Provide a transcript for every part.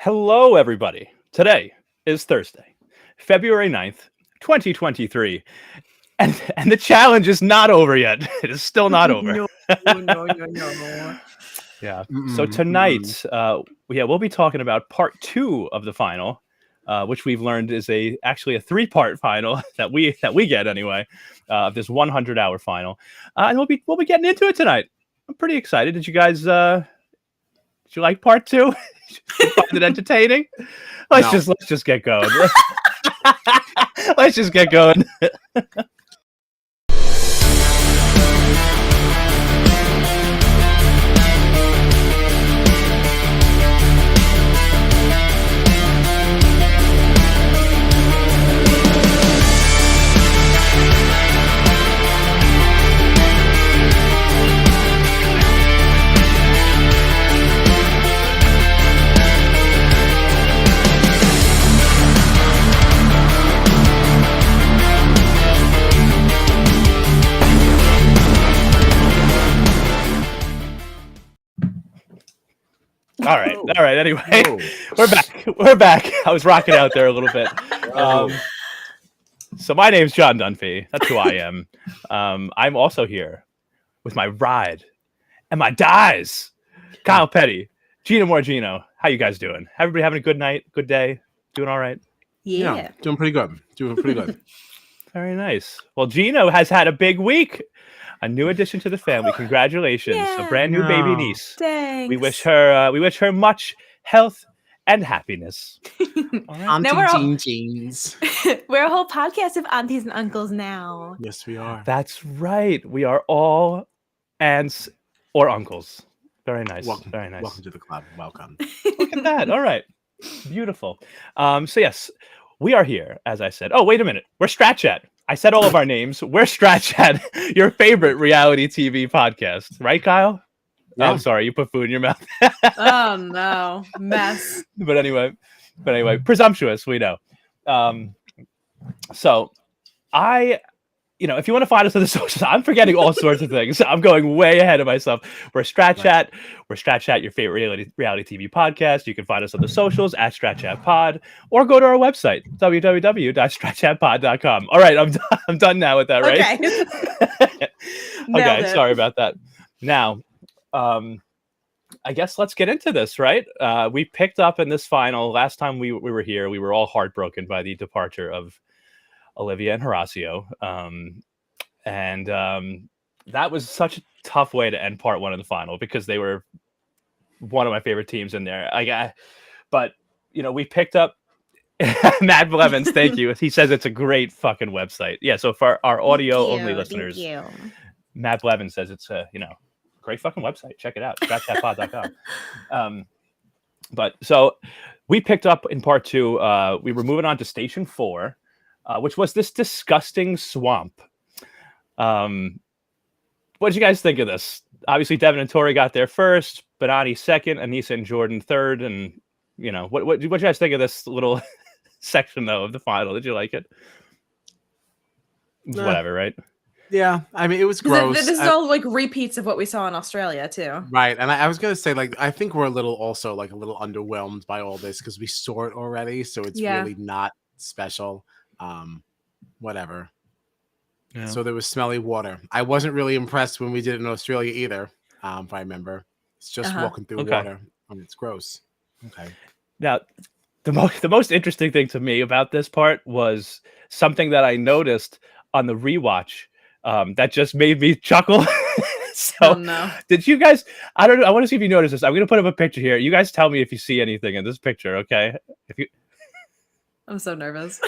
Hello, everybody. Today is Thursday, February 9th, 2023. And the challenge is not over yet. It is still not over. No. Yeah. So tonight, we'll be talking about part 2 of the final, which we've learned is actually a 3-part final that we get anyway, of this 100-hour final. And we'll be getting into it tonight. I'm pretty excited. Did you guys did you like part 2? Did you find it entertaining? Let's just get going. Let's just get going. All right. Anyway, we're back. I was rocking out there a little bit. So my name's John Dunphy. That's who I am. I'm also here with my ride and my dies. Kyle Petty, Gino Morgino. How you guys doing? Everybody having a good night, good day? Doing all right? Yeah, doing pretty good. Very nice. Well, Gino has had a big week. A new addition to the family. Congratulations. Yeah. A brand new baby niece. Thanks. We wish her much health and happiness. All right. Auntie Jeans. We're a whole podcast of aunties and uncles now. Yes, we are. That's right. We are all aunts or uncles. Very nice. Very nice. Welcome to the club. Welcome. Look at that. All right. Beautiful. So yes, we are here, as I said. Oh, wait a minute. We're Strat Chat. I said all of our names. We're Strat Chat, your favorite reality TV podcast. Right, Kyle? Yeah. Oh, I'm sorry. You put food in your mouth. Oh, no. Mess. But anyway, presumptuous, we know. So if you want to find us on the socials, I'm forgetting all sorts of things. I'm going way ahead of myself. We're Strat Chat. We're Strat Chat, your favorite reality TV podcast. You can find us on the socials at Strat Chat Pod, or go to our website, www.stratchatpod.com. All right, I'm done now with that, right? Okay. Okay, sorry about that. Now, I guess let's get into this, right? We picked up in this final. Last time we were here, we were all heartbroken by the departure of Olivia and Horacio. That was such a tough way to end part 1 of the final because they were one of my favorite teams in there. But we picked up Matt Blevins. Thank you. He says it's a great fucking website. Yeah. So for our audio only listeners, Matt Blevins says it's a great fucking website. Check it out. StratChatPod.com. But so we picked up in part 2. We were moving on to station 4. Which was this disgusting swamp. What did you guys think of this? Obviously, Devin and Tori got there first, Bonani second, Anissa and Jordan third. And, what did you guys think of this little section, though, of the final? Did you like it? Whatever, right? Yeah, I mean, it was gross. This is all like repeats of what we saw in Australia, too. Right, and I was going to say, I think we're a little underwhelmed by all this because we saw it already, so it's really not special. Whatever. Yeah. So there was smelly water. I wasn't really impressed when we did it in Australia either. If I remember, it's just walking through water. It's gross. Okay. Now, the most interesting thing to me about this part was something that I noticed on the rewatch that just made me chuckle. Did you guys? I don't know. I want to see if you noticed this. I'm going to put up a picture here. You guys tell me if you see anything in this picture, okay? I'm so nervous.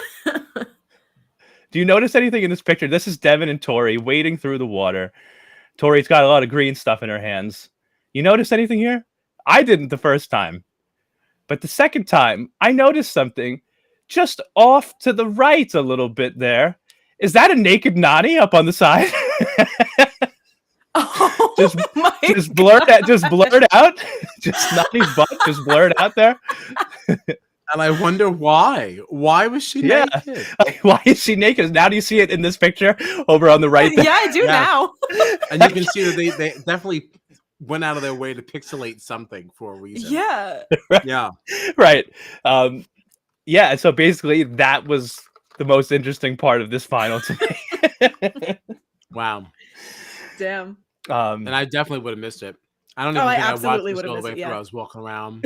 Do you notice anything in this picture? This is Devin and Tori wading through the water. Tori's got a lot of green stuff in her hands. You notice anything here? I didn't the first time. But the second time, I noticed something just off to the right a little bit there. Is that a naked Nany up on the side? Just blurred out. Just Nany's butt just blurred out there. And I wonder why. Why was she naked? Why is she naked? Now do you see it in this picture over on the right there? Yeah, I do now. And you can see that they definitely went out of their way to pixelate something for a reason. Yeah. Yeah. Right. Yeah. So basically, that was the most interesting part of this final to me. Wow. Damn. And I definitely would have missed it. I don't Oh, even I think I watched absolutely this would have all the missed way it, through. yeah. I was walking around.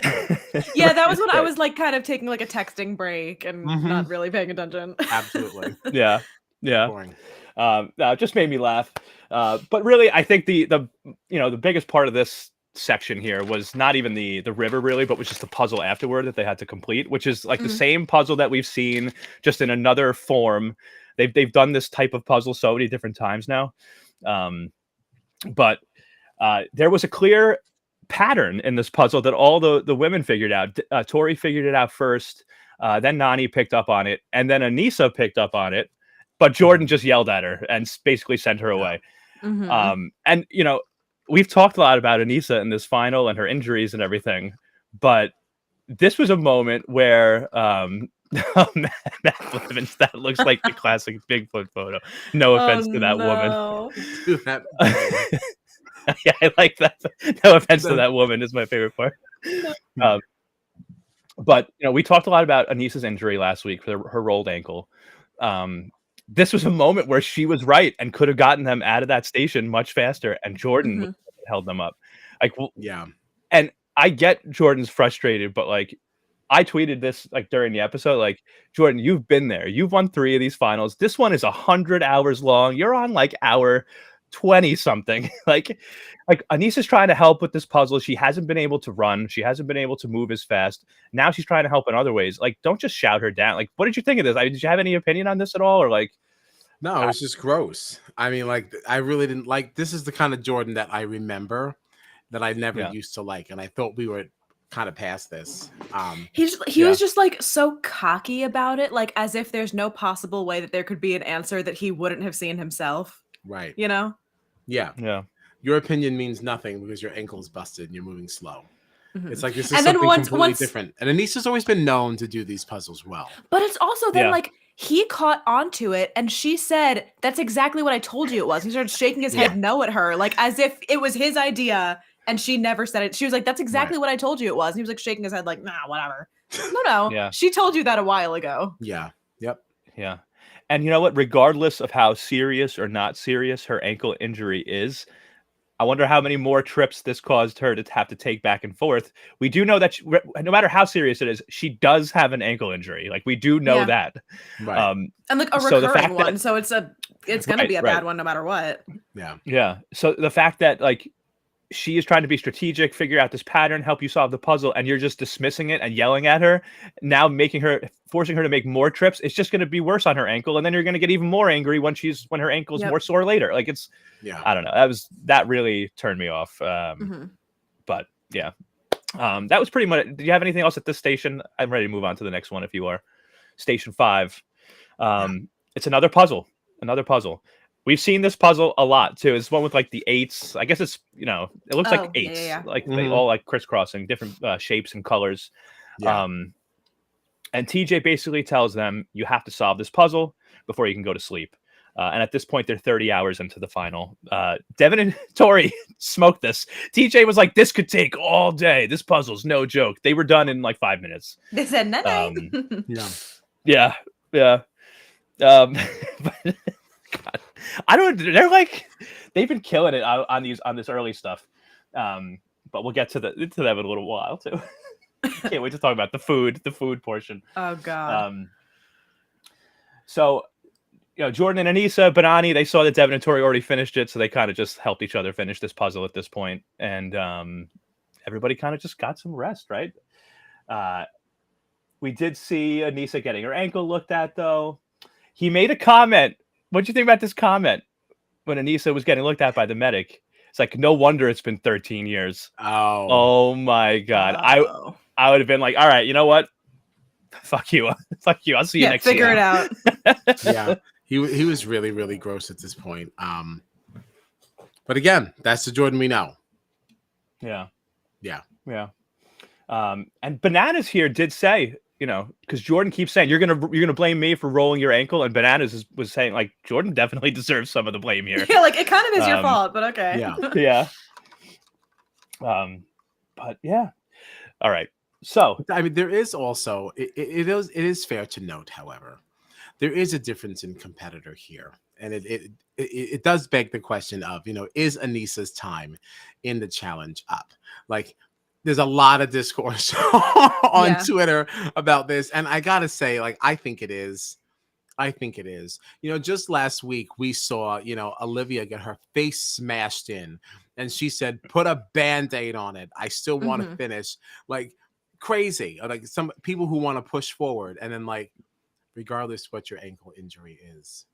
Yeah, that was when I Right. was like kind of taking like a texting break and not really paying attention. Absolutely. Yeah. Yeah. Boring. It just made me laugh. But really, I think the biggest part of this section here was not even the river really, but was just the puzzle afterward that they had to complete, which is like the same puzzle that we've seen just in another form. They've done this type of puzzle so many different times now. But there was a clear pattern in this puzzle that all the women figured out. Tori figured it out first, then Nany picked up on it, and then Anissa picked up on it. But Jordan just yelled at her and basically sent her away. And, we've talked a lot about Anissa in this final and her injuries and everything. But this was a moment where Matt Blevins, that looks like the classic Bigfoot photo. No offense to that woman. Yeah, I like that. No offense to that woman is my favorite part. But, we talked a lot about Anissa's injury last week for her rolled ankle. This was a moment where she was right and could have gotten them out of that station much faster, and Jordan held them up. Yeah. And I get Jordan's frustrated, but I tweeted this during the episode, Jordan, you've been there. You've won 3 of these finals. This one is 100 hours long. You're on hour 20 something. Anissa's trying to help with this puzzle. She hasn't been able to run. She hasn't been able to move as fast. Now she's trying to help in other ways. Don't just shout her down. What did you think of this? Did you have any opinion on this at all? Or no, it was just gross. I mean, I really didn't this is the kind of Jordan that I remember that I never used to like. And I thought we were kind of past this. He was just so cocky about it, as if there's no possible way that there could be an answer that he wouldn't have seen himself. Right. Yeah. Yeah. Your opinion means nothing because your ankle's busted and you're moving slow. It's this is and something then completely different. And Anissa's always been known to do these puzzles well. But it's also then he caught onto it and she said, "That's exactly what I told you it was." He started shaking his head no at her, as if it was his idea, and she never said it. She was like, "That's exactly what I told you it was." And he was shaking his head nah, whatever. No. Yeah. She told you that a while ago. Yeah. Yep. Yeah. And you know what? Regardless of how serious or not serious her ankle injury is, I wonder how many more trips this caused her to have to take back and forth. We do know that no matter how serious it is, she does have an ankle injury. We do know that. Right. And a recurring one. So it's going to be a bad one no matter what. Yeah. Yeah. So the fact that she is trying to be strategic, figure out this pattern, help you solve the puzzle, and you're just dismissing it and yelling at her, now forcing her to make more trips, it's just going to be worse on her ankle, and then you're going to get even more angry when her ankle is more sore later. I don't know. That really turned me off. But yeah, that was pretty much. Did you have anything else at this station? I'm ready to move on to the next one if you are. Station 5. It's another puzzle. We've seen this puzzle a lot too. It's one with the 8s. I guess it's it looks like 8s, they all crisscrossing different shapes and colors. Yeah. And TJ basically tells them you have to solve this puzzle before you can go to sleep. And at this point, they're 30 hours into the final. Devin and Tori smoked this. TJ was like, "This could take all day. This puzzle's no joke." They were done in 5 minutes. They said night. Yeah. But, God, I don't. They're they've been killing it on this early stuff. But we'll get to them in a little while too. Can't wait to talk about the food portion. Oh God. So, Jordan and Anissa, Banani, they saw that Devin and Tori already finished it, so they kind of just helped each other finish this puzzle at this point, and everybody kind of just got some rest, right? We did see Anissa getting her ankle looked at, though. He made a comment. What'd you think about this comment when Anissa was getting looked at by the medic? It's no wonder it's been 13 years. Oh my God. Oh. I would have been all right, you know what? Fuck you. Fuck you. I'll see you next figure year. it out. Yeah. He was really, really gross at this point. But again, that's the Jordan we know. Yeah. Yeah. Yeah. And Bananas here did say, because Jordan keeps saying you're gonna blame me for rolling your ankle, and Bananas was saying Jordan definitely deserves some of the blame here. Yeah, it kind of is your fault, but okay. Yeah. Yeah. But yeah. All right. So I mean, there is also it is fair to note, however, there is a difference in competitor here, and it does beg the question of, is Anissa's time in the challenge up? Like, there's a lot of discourse on Twitter about this, and I gotta say, like, I think it is. I think it is. Just last week we saw, Olivia get her face smashed in, and she said, "Put a band-aid on it. I still want to finish." Like, crazy. Like, some people who want to push forward, and then, like, regardless what your ankle injury is,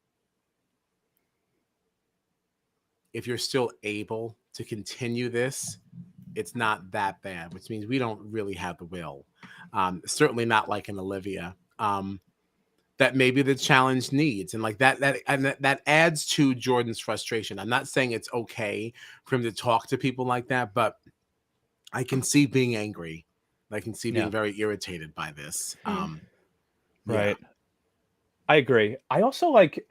if you're still able to continue this, it's not that bad, which means we don't really have the will. Certainly not like an Olivia. That maybe the challenge needs, and like that adds to Jordan's frustration. I'm not saying it's okay for him to talk to people like that, but I can see being angry. I can see being very irritated by this. Right. I agree. I also like,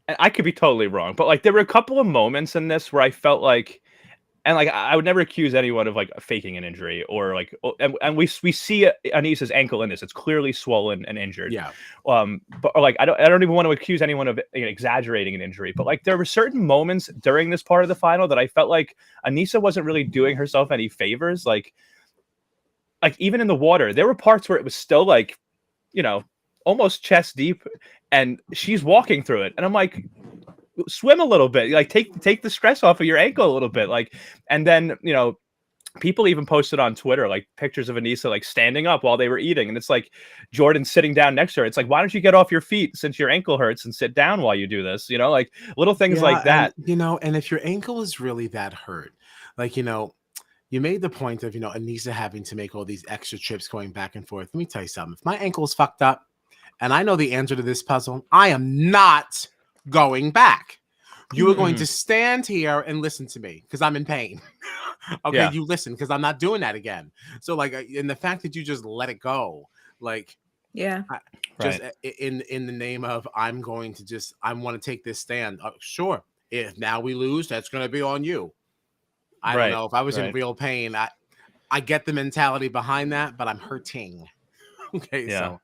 and I could be totally wrong, but like there were a couple of moments in this where I felt like, and like I would never accuse anyone of like faking an injury or like, and we see Anissa's ankle in this. It's clearly swollen and injured. Yeah. But like I don't even want to accuse anyone of exaggerating an injury. But like there were certain moments during this part of the final that I felt like Anissa wasn't really doing herself any favors. Like even in the water, there were parts where it was still like, almost chest deep, and she's walking through it, and I'm like, swim a little bit, like take the stress off of your ankle a little bit, like. And then people even posted on Twitter like pictures of Anissa like standing up while they were eating, and it's like Jordan sitting down next to her. It's like, why don't you get off your feet since your ankle hurts and sit down while you do this? Like little things like that. And if your ankle is really that hurt, like, you made the point of, Anissa having to make all these extra trips going back and forth. Let me tell you something. If my ankle's fucked up and I know the answer to this puzzle, I am not going back. You are going to stand here and listen to me because I'm in pain. Okay, you listen, because I'm not doing that again. So, like, and the fact that you just let it go, like, just in the name of I want to take this stand. Sure, if now we lose, that's going to be on you. I don't know. If I was in real pain, I get the mentality behind that, but I'm hurting. Okay, so.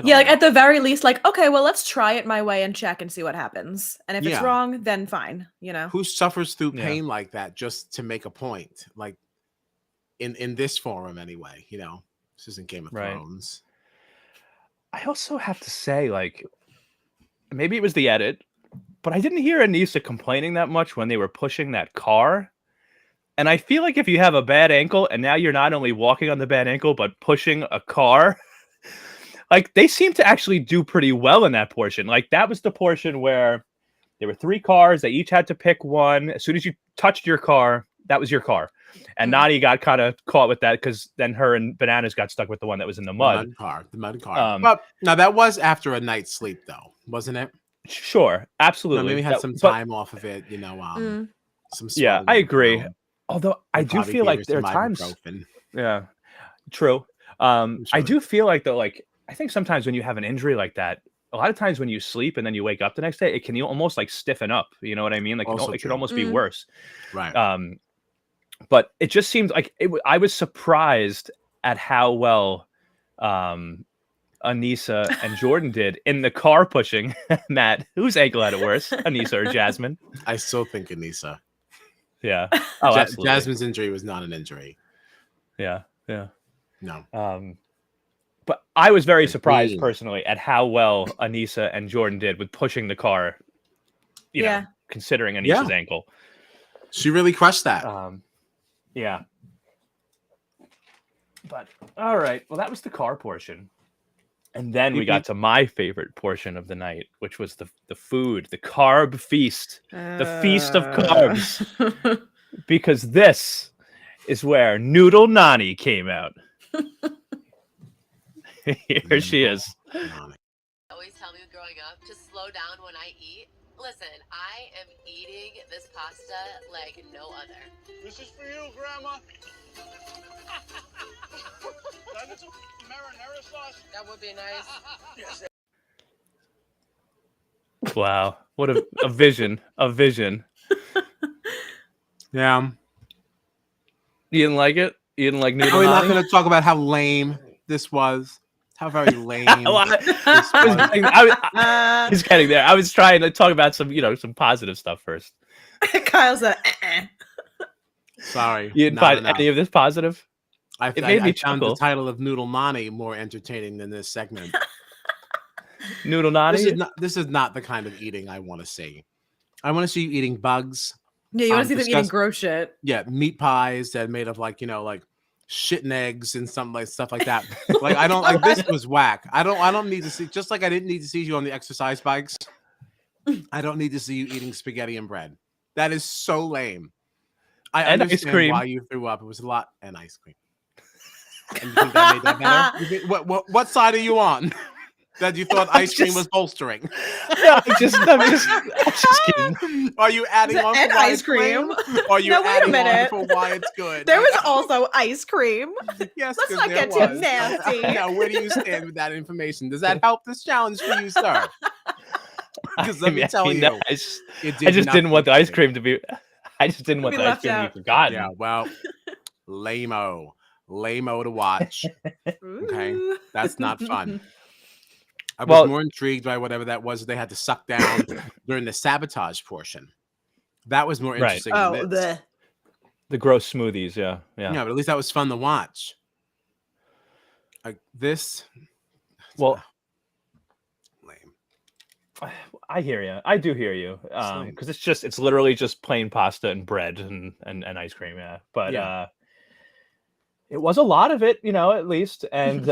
Like at the very least, like, okay, well, let's try it my way and check and see what happens. And if it's wrong, then fine, Who suffers through pain like that just to make a point? Like in this forum anyway, this isn't Game of Thrones. I also have to say, like, maybe it was the edit, but I didn't hear Anissa complaining that much when they were pushing that car. And I feel like if you have a bad ankle and now you're not only walking on the bad ankle, but pushing a car, like they seem to actually do pretty well in that portion. Like that was the portion where there were 3 cars. They each had to pick one. As soon as you touched your car, that was your car. And Nany got kind of caught with that because then her and Bananas got stuck with the one that was in the mud. The mud car. But now that was after a night's sleep, though, wasn't it? Sure, absolutely. Maybe had some time off of it, some. Yeah, I agree. Although I do feel like there are times. Yeah, true. I do feel like though, like I think sometimes when you have an injury like that, a lot of times when you sleep and then you wake up the next day, it can almost like stiffen up. You know what I mean? Like it could almost be worse. Right. But it just seemed like I was surprised at how well Anissa and Jordan did in the car pushing. Matt, whose ankle had it worse, Anissa or Jasmine? I still think Anissa. Yeah. Oh, absolutely. Jasmine's injury was not an injury. Yeah. No. But I was very surprised personally at how well Anissa and Jordan did with pushing the car. You know, considering Anissa's ankle, she really crushed that. Yeah. But all right, well, that was the car portion, and then we got to my favorite portion of the night, which was the food, the carb feast, the feast of carbs, because this is where Noodle Nany came out. Here she is. Always tell me growing up to slow down when I eat. Listen, I am eating this pasta like no other. This is for you, Grandma. That is marinara sauce. That would be nice. Yes. Wow, what a vision! A vision. Yeah. You didn't like it? You didn't like noodle Are we not nani? going to talk about how lame this was? How very lame Well, this he's getting there. I was trying to talk about some, some positive stuff first. Kyle's a. Sorry. You didn't find any of this positive? It made me found chuckle. the title of Noodle Nani more entertaining than this segment. Noodle nani? This is not the kind of eating I want to see. I want to see you eating bugs. Yeah, you want to see them eating gross shit. Yeah, meat pies that are made of like shit and eggs and stuff like that. Like I don't like this was whack. I don't need to see, just like I didn't need to see you on the exercise bikes. I don't need to see you eating spaghetti and bread. That is so lame. I and understand ice cream. why you threw up. It was a lot and ice cream. And you think that made that better? What side are you on? That you thought ice cream was bolstering? No, I'm just kidding. Are you adding on for why ice cream? Or are you No, wait a adding on minute. for why it's good? There was also ice cream. Yes, Let's 'cause not there get too was. nasty. Now, where do you stand with that information? Does that help this challenge for you, sir? Because let me tell you, no, I just didn't want the ice cream to be. I just didn't want the ice cream to be forgotten. Yeah, well, lame-o to watch. Okay, that's not fun. I was more intrigued by whatever that was they had to suck down during the sabotage portion. That was more interesting. Oh, than the gross smoothies. Yeah. Yeah, but at least that was fun to watch. Like this. Well, lame. I hear you. I do hear you. Because it's literally just plain pasta and bread and ice cream. Yeah, but it was a lot of it, at least, and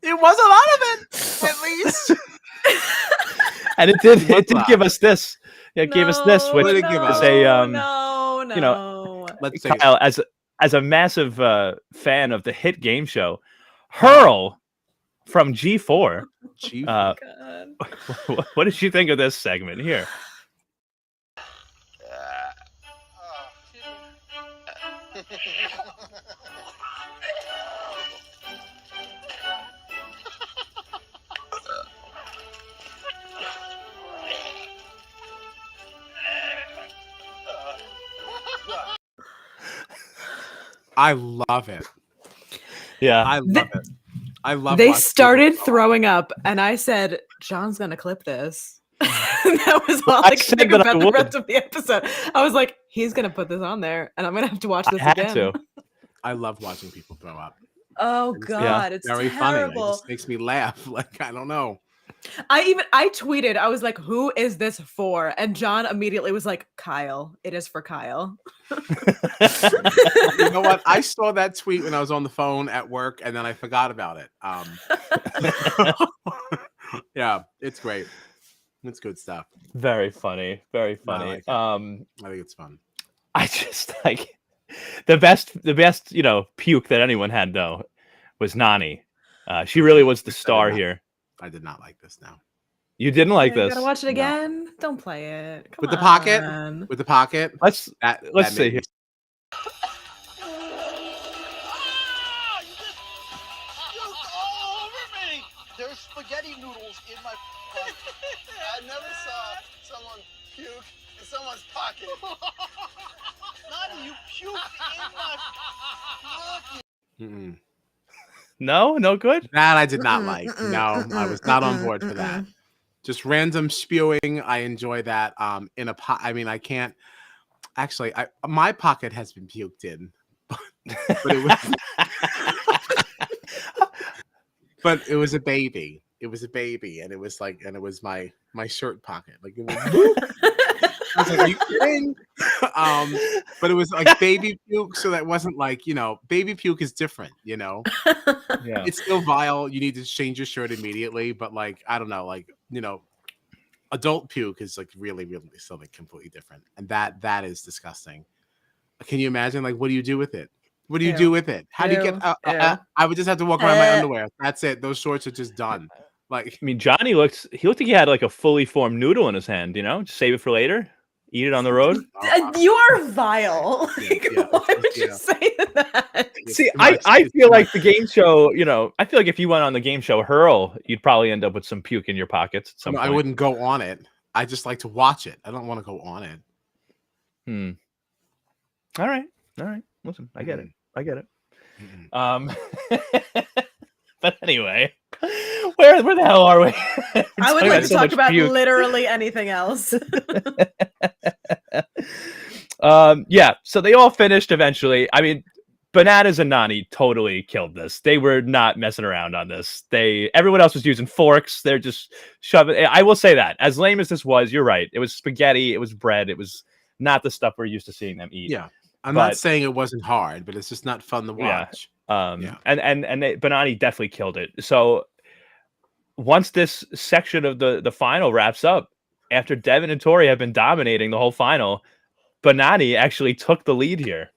it was a lot of it, at least. And it did give us this. It gave us this, which is let's say Kyle, as a massive fan of the hit game show, Hurl from G4. What did you think of this segment here? I love it. Yeah, I love it. I love. They started throwing up, and I said, "John's gonna clip this." That was all I could think about the rest of the episode. I was like, "He's gonna put this on there, and I'm gonna have to watch this again." I love watching people throw up. Oh God, it's very terrible. funny. It just makes me laugh. Like I don't know. I tweeted, I was like, "Who is this for?" And John immediately was like, "Kyle. It is for Kyle." You know what? I saw that tweet when I was on the phone at work, and then I forgot about it. Yeah, it's great. It's good stuff. Very funny. Very funny. I think it's fun. I just like the best, puke that anyone had though was Nany. She really was the star here. I did not like this now. You didn't like this? Gotta watch it again. No. Don't play it. Come with on. the pocket. With the pocket. Let's see here. all over me. There's spaghetti noodles in my pocket. I never saw someone puke in someone's pocket. Nany, you puked in my pocket. No good. That I did not like. No, I was not on board for that. Just random spewing. I enjoy that. In a pot. I mean, I can't. Actually, my pocket has been puked in, but it was. But it was a baby. It was a baby, and it was my shirt pocket. Like it was. I was like, "Are you kidding?" But it was like baby puke, so that wasn't like baby puke is different. Yeah, it's still vile. You need to change your shirt immediately. But like I don't know, adult puke is like really, really something completely different, and that is disgusting. Can you imagine? Like, what do you do with it? What do you do with it? How do you get? I would just have to walk around my underwear. That's it. Those shorts are just done. Like, I mean, Johnny looked like he had like a fully formed noodle in his hand. Just save it for later. Eat it on the road. You are vile. Why would you say that? See, I feel like the game show, I feel like if you went on the game show Hurl, you'd probably end up with some puke in your pockets at some point. I wouldn't go on it. I just like to watch it. I don't want to go on it. All right. Listen, I get it. But anyway, where the hell are we? I would like to talk about literally anything else. Yeah, so they all finished eventually. I mean, Bananas and Nany totally killed this. They were not messing around on this. Everyone else was using forks. They're just shoving. I will say that, as lame as this was, you're right. It was spaghetti. It was bread. It was not the stuff we're used to seeing them eat. Yeah. I'm not saying it wasn't hard, but it's just not fun to watch. And Banani definitely killed it. So once this section of the final wraps up, after Devin and Tori have been dominating the whole final, Banani actually took the lead here.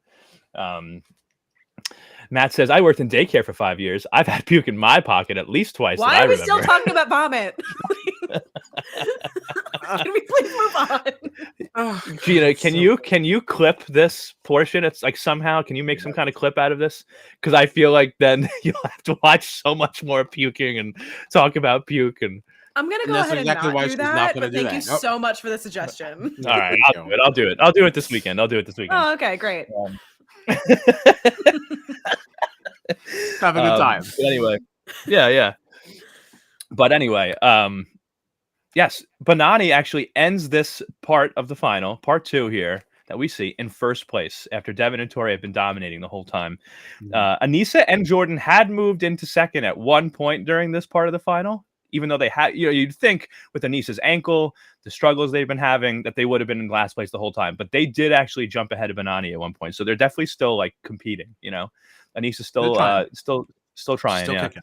Matt says, I worked in daycare for 5 years. I've had puke in my pocket at least twice. Why are we still talking about vomit? Can we please move on? Gina, can you clip this portion? It's like somehow, can you make some kind of clip out of this? Because I feel like then you'll have to watch so much more puking and talk about puke. And I'm gonna go ahead and not do that. But thank you so much for the suggestion. All right, I'll do it. I'll do it this weekend. Oh, okay, great. Have a good time. But anyway, yeah. But anyway, yes, Banani actually ends this part of the final, part 2 here, that we see in first place after Devin and Tori have been dominating the whole time. Anissa and Jordan had moved into second at one point during this part of the final, even though they had, you'd think with Anissa's ankle, the struggles they've been having, that they would have been in last place the whole time. But they did actually jump ahead of Banani at one point, so they're definitely still like competing. Anissa's still trying. Kicking.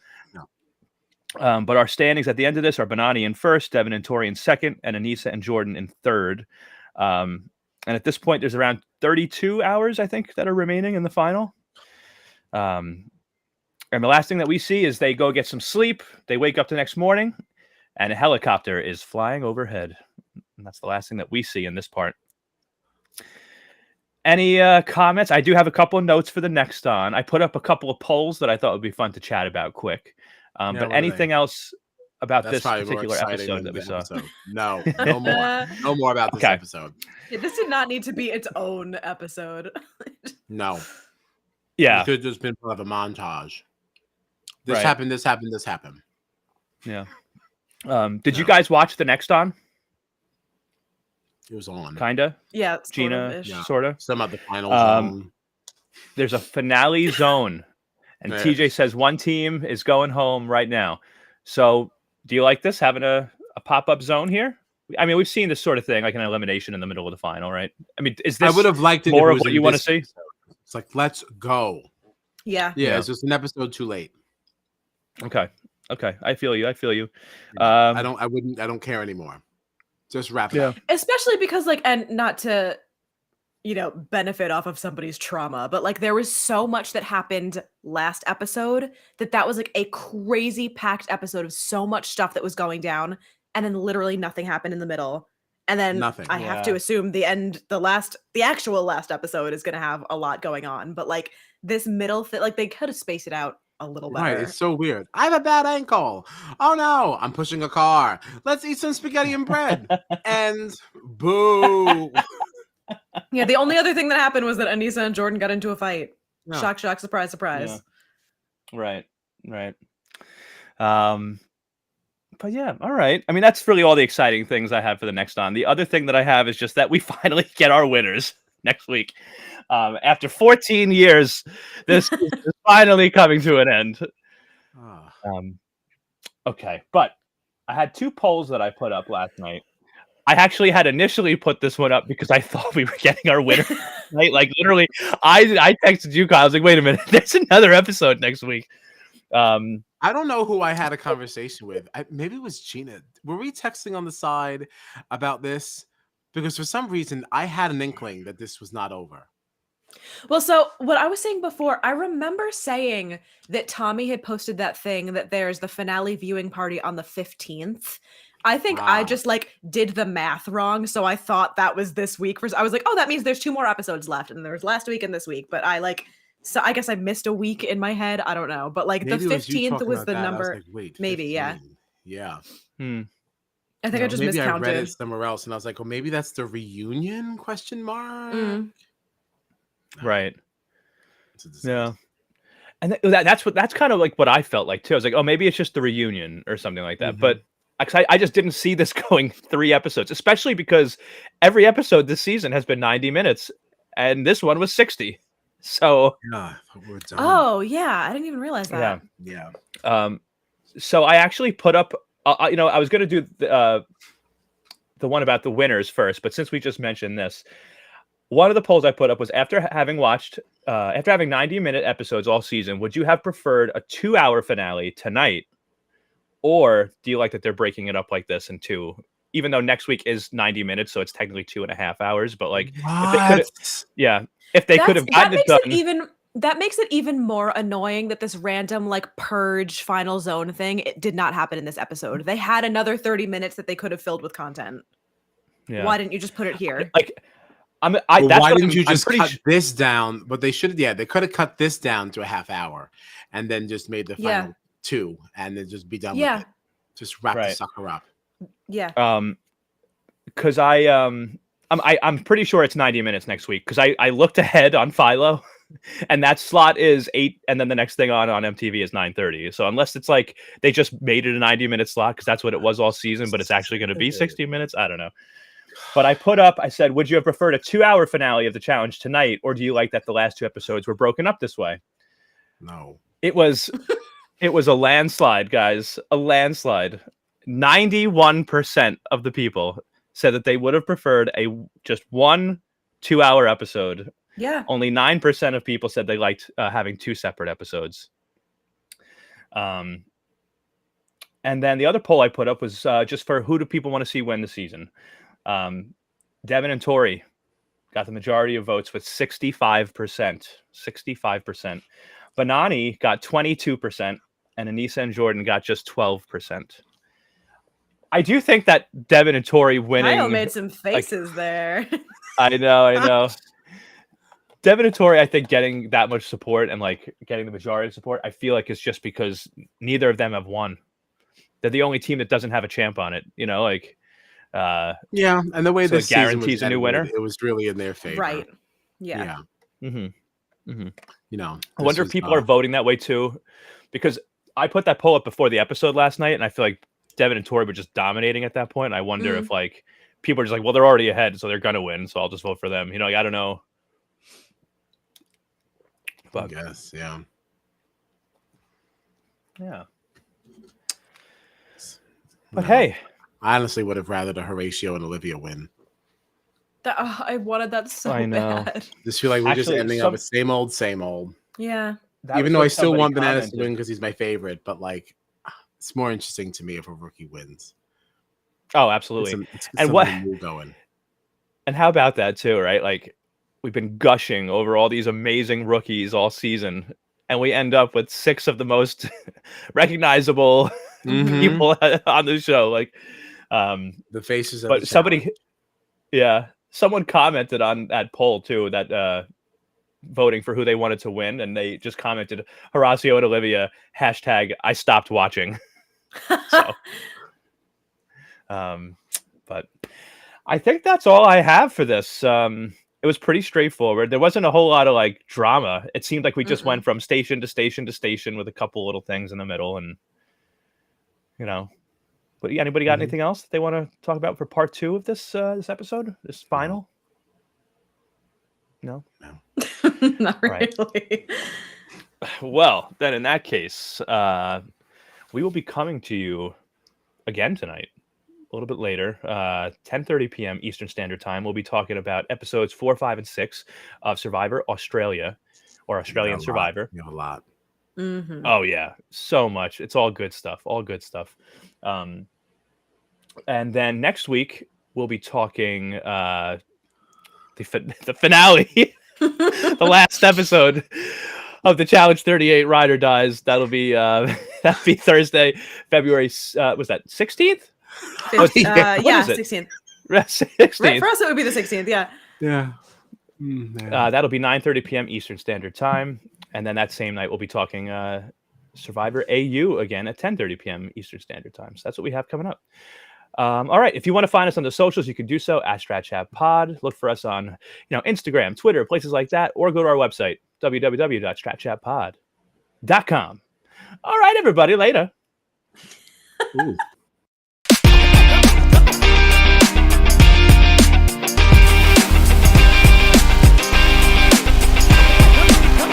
But our standings at the end of this are Banani in first, Devin and Tori in second, and Anissa and Jordan in third. And at this point, there's around 32 hours, I think, that are remaining in the final. And the last thing that we see is they go get some sleep. They wake up the next morning, and a helicopter is flying overhead. And that's the last thing that we see in this part. Any comments? I do have a couple of notes for the next on. I put up a couple of polls that I thought would be fun to chat about quick. But anything else about this particular episode that we saw? No more. No more about this episode. Yeah, this did not need to be its own episode. No. Yeah. It could have just been part of a montage. This happened. Yeah. Did you guys watch the next on? It was on. Kinda? Yeah. Gina, sorta. Some of the final zone. There's a finale zone. And TJ says one team is going home right now. So do you like this, having a pop-up zone here? I mean, we've seen this sort of thing, like an elimination in the middle of the final, right? I mean, is this I would have liked it more of what you want to see? It's like, let's go. Yeah. It's just an episode too late. Okay. I feel you. I don't care anymore. Just wrap it up. Especially because, like, and not to, benefit off of somebody's trauma, but like there was so much that happened last episode that was like a crazy packed episode of so much stuff that was going down, and then literally nothing happened in the middle. And then I have to assume the actual last episode is going to have a lot going on, but like this middle like they could have spaced it out a little better. Right, it's so weird. I have a bad ankle. Oh no, I'm pushing a car. Let's eat some spaghetti and bread. And boo. Yeah, the only other thing that happened was that Anissa and Jordan got into a fight. Yeah. Shock, surprise, surprise. Yeah. Right. But yeah, all right. I mean, that's really all the exciting things I have for the next on. The other thing that I have is just that we finally get our winners next week. After 14 years, this is finally coming to an end. Okay, but I had 2 polls that I put up last night. I actually had initially put this one up because I thought we were getting our winner. Right? Like literally, I texted you, Kyle. I was like, wait a minute, there's another episode next week. I don't know who I had a conversation with. Maybe it was Gina. Were we texting on the side about this? Because for some reason, I had an inkling that this was not over. Well, so what I was saying before, I remember saying that Tommy had posted that thing that there's the finale viewing party on the 15th. I think I just like did the math wrong. So I thought that was this week. I was like, oh, that means there's 2 more episodes left. And there was last week and this week. But so I guess I missed a week in my head. I don't know. But like maybe the 15th was the number. Like, wait, maybe, 15. Yeah. I think I just miscounted. I read it somewhere else and I was like, oh, maybe that's the reunion ? Right. Yeah. And that's kind of like what I felt like too. I was like, oh, maybe it's just the reunion or something like that. But I just didn't see this going 3 episodes, especially because every episode this season has been 90 minutes, and this one was 60. So yeah, we're done. Oh yeah, I didn't even realize that. Yeah. So I actually put up. I was going to do the one about the winners first, but since we just mentioned this, one of the polls I put up was after having 90-minute episodes all season, would you have preferred a 2-hour finale tonight, or do you like that they're breaking it up like this in 2? Even though next week is 90 minutes, so it's technically 2.5 hours. But like, if they could have gotten it done, that makes it even more annoying that this random like purge final zone thing, it did not happen in this episode. They had another 30 minutes that they could have filled with content. Yeah. Why didn't you just put it here? Like, why didn't you just cut this down? But they should, they could have cut this down to a half hour, and then just made the final 2, and then just be done with it. Just wrap the sucker up. Yeah. Because I'm pretty sure it's 90 minutes next week. Because I looked ahead on Philo, and that slot is 8, and then the next thing on MTV is 9:30. So unless it's like they just made it a 90-minute slot because that's what it was all season, but it's actually going to be 60 minutes. I don't know. But I said, would you have preferred a 2-hour finale of the challenge tonight, or do you like that the last 2 episodes were broken up this way? No. It was a landslide, guys. A landslide. 91% of the people said that they would have preferred just 1 2-hour episode. Yeah. Only 9% of people said they liked having 2 separate episodes. And then the other poll I put up was just for who do people want to see win the season. Devin and Tori got the majority of votes with 65%. 65%. Nany got 22%, and Anissa and Jordan got just 12%. I do think that Devin and Tori winning. Kyle made some faces there. I know. Devin and Tori, I think, getting that much support and like getting the majority of support, I feel like it's just because neither of them have won. They're the only team that doesn't have a champ on it. Like. Yeah, and the way so this guarantees a new winner. It was really in their favor, right? Yeah. I wonder if people are voting that way too, because I put that poll up before the episode last night, and I feel like Devin and Tori were just dominating at that point. And I wonder if like people are just like, well, they're already ahead, so they're gonna win, so I'll just vote for them. I don't know. But I guess, yeah. But hey. I honestly would have rather the Horatio and Olivia win. I wanted that so bad. Just feel like we're just ending up with same old. Yeah. Even though I still want Bananas to win because he's my favorite, but like, it's more interesting to me if a rookie wins. Oh, absolutely. It's and what going? And how about that too, right? Like, we've been gushing over all these amazing rookies all season, and we end up with 6 of the most recognizable people on the show. Like, the faces of but someone commented on that poll too, that voting for who they wanted to win, and they just commented Horacio and Olivia # I stopped watching. So but I think that's all I have for this. It was pretty straightforward. There wasn't a whole lot of like drama. It seemed like we just went from station to station to station with a couple little things in the middle, and But anybody got anything else that they want to talk about for part 2 of this episode? This final? No. Not really. Right. Well, then in that case, we will be coming to you again tonight, a little bit later, 10:30 p.m. Eastern Standard Time. We'll be talking about episodes 4, 5, and 6 of Survivor Australia, or Australian Survivor. You have a lot. Oh yeah, so much. It's all good stuff. And then next week we'll be talking the finale, the last episode of the Challenge 38 Ride or Dies. That'll be Thursday, February. Was that 16th? 16th. 16th. For us, it would be the 16th. Yeah. Yeah. That'll be 9:30 p.m. Eastern Standard Time. And then that same night, we'll be talking Survivor AU again at 10:30 p.m. Eastern Standard Time. So that's what we have coming up. All right. If you want to find us on the socials, you can do so at Strat Chat Pod. Look for us on Instagram, Twitter, places like that, or go to our website, www.stratchatpod.com. All right, everybody. Later. Ooh.